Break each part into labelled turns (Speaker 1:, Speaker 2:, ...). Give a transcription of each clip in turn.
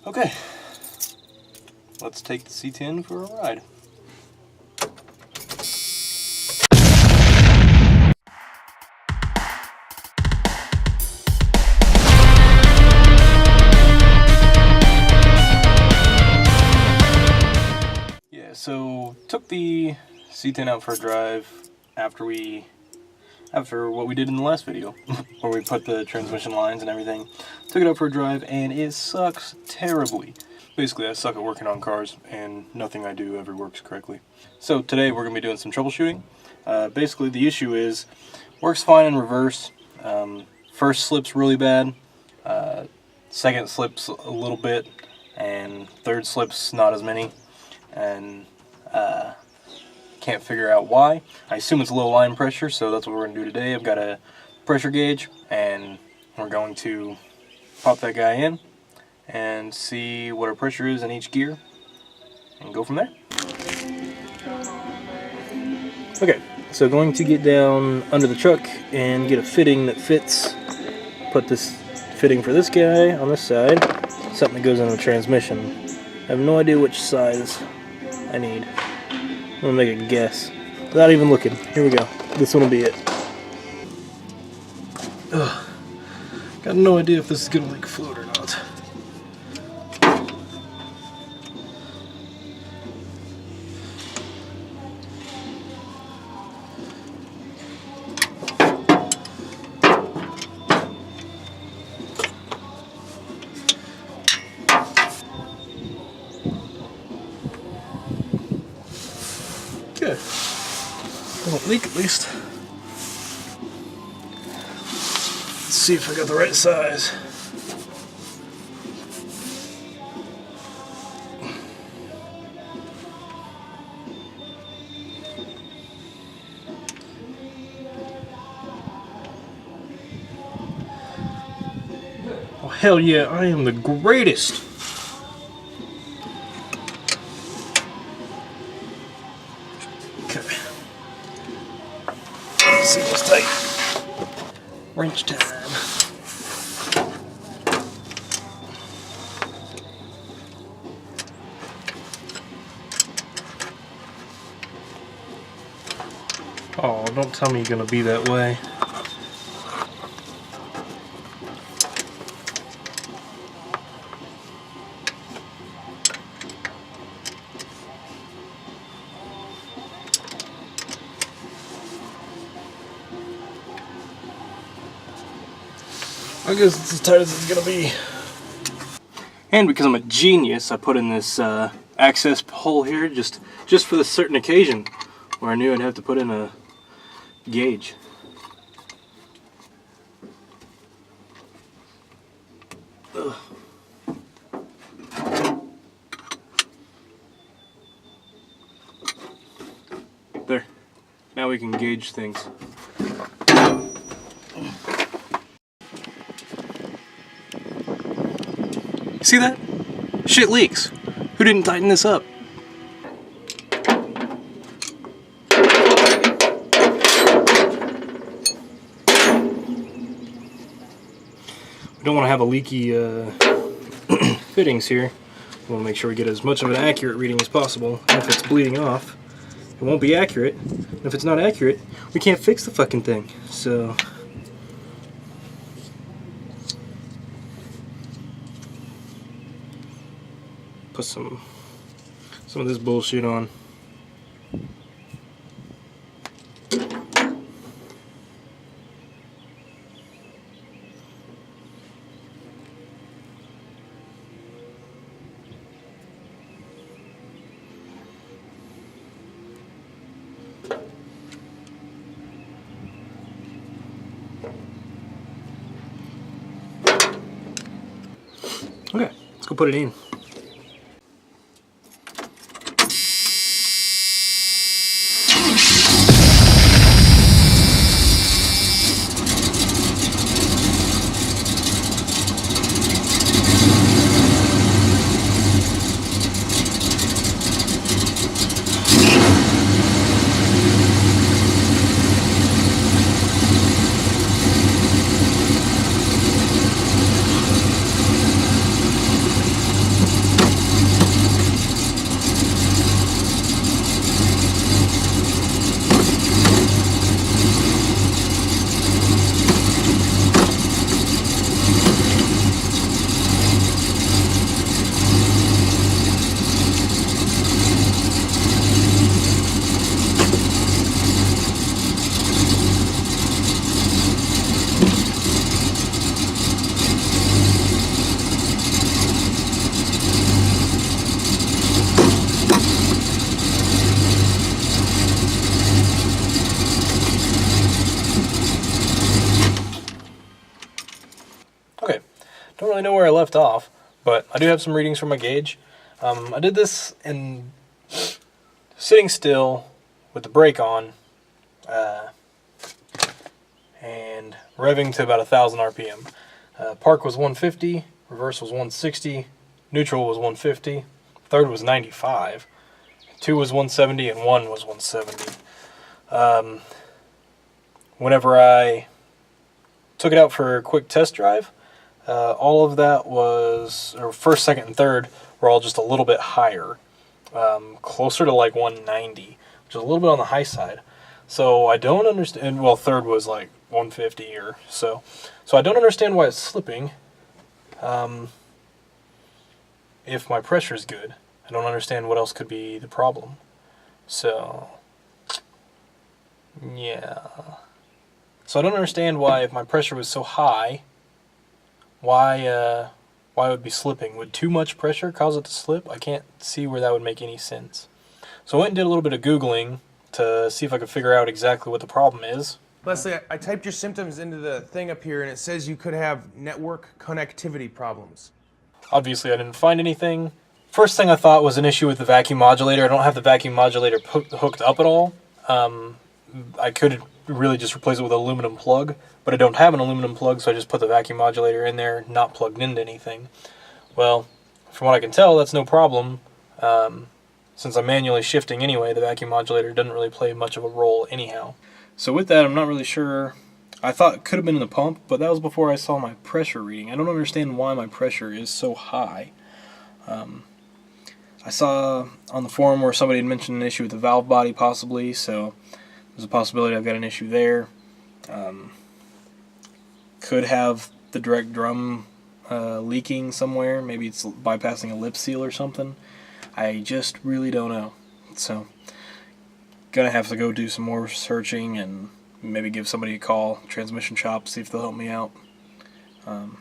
Speaker 1: Okay, let's take the C10 for a ride. Yeah, so took the C10 out for a drive after what we did in the last video, where we put the transmission lines and everything. Took it out for a drive, and it sucks terribly. Basically, I suck at working on cars, and nothing I do ever works correctly. So today we're going to be doing some troubleshooting. Basically, the issue is, works fine in reverse. First slips really bad, second slips a little bit, and third slips not as many. And can't figure out why. I assume it's low line pressure, so that's what we're going to do today. I've got a pressure gauge, and we're going to pop that guy in and see what our pressure is in each gear and go from there. Okay, so going to get down under the truck and get a fitting that fits. Put this fitting for this guy on this side, something that goes in the transmission. I have no idea which size I need. I'm gonna make a guess without even looking. Here we go. This one will be it. Ugh. Got no idea if this is gonna leak fluid or not. Good. Won't leak at least. Let's see if I got the right size. Oh hell yeah, I am the greatest! Seals tight. Wrench time. Oh, don't tell me you're gonna be that way. I guess it's as tight as it's gonna be. And because I'm a genius, I put in this access hole here just for this certain occasion where I knew I'd have to put in a gauge. Ugh. There. Now we can gauge things. See that? Shit leaks. Who didn't tighten this up? We don't want to have a leaky fittings here. We want to make sure we get as much of an accurate reading as possible. And if it's bleeding off, it won't be accurate. And if it's not accurate, we can't fix the fucking thing. So put some of this bullshit on. Okay, let's go put it in. really know where I left off, but I do have some readings from my gauge. I did this in sitting still with the brake on and revving to about 1,000 RPM. Park was 150, reverse was 160, neutral was 150, third was 95, 2 was 170, and 1 was 170. Whenever I took it out for a quick test drive, all of that was, or first, second, and third were all just a little bit higher, closer to like 190, which is a little bit on the high side. So I don't understand, well, third was like 150 or so. So I don't understand why it's slipping if my pressure is good. I don't understand what else could be the problem. So, yeah. So I don't understand why, if my pressure was so high, why it would be slipping. Would too much pressure cause it to slip? I can't see where that would make any sense. So I went and did a little bit of Googling to see if I could figure out exactly what the problem is.
Speaker 2: Leslie, I typed your symptoms into the thing up here, and it says you could have network connectivity problems.
Speaker 1: Obviously, I didn't find anything. First thing I thought was an issue with the vacuum modulator. I don't have the vacuum modulator hooked up at all. I could really just replace it with an aluminum plug, but I don't have an aluminum plug, so I just put the vacuum modulator in there, not plugged into anything. Well, from what I can tell, that's no problem. Since I'm manually shifting anyway, the vacuum modulator doesn't really play much of a role anyhow. So with that, I'm not really sure. I thought it could have been in the pump, but that was before I saw my pressure reading. I don't understand why my pressure is so high. I saw on the forum where somebody had mentioned an issue with the valve body possibly, so there's a possibility I've got an issue there. Could have the direct drum leaking somewhere. Maybe it's bypassing a lip seal or something. I just really don't know. So, gonna have to go do some more searching and maybe give somebody a call, transmission shop, see if they'll help me out, and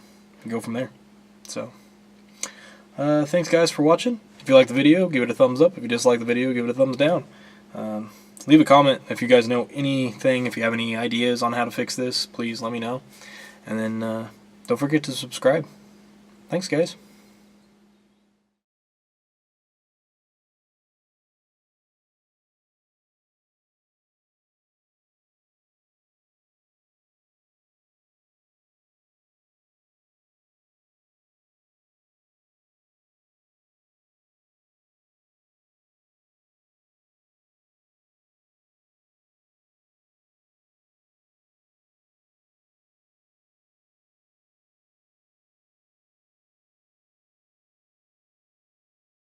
Speaker 1: go from there. So, thanks guys for watching. If you like the video, give it a thumbs up. If you dislike the video, give it a thumbs down. Leave a comment if you guys know anything. If you have any ideas on how to fix this, please let me know. And then don't forget to subscribe. Thanks guys.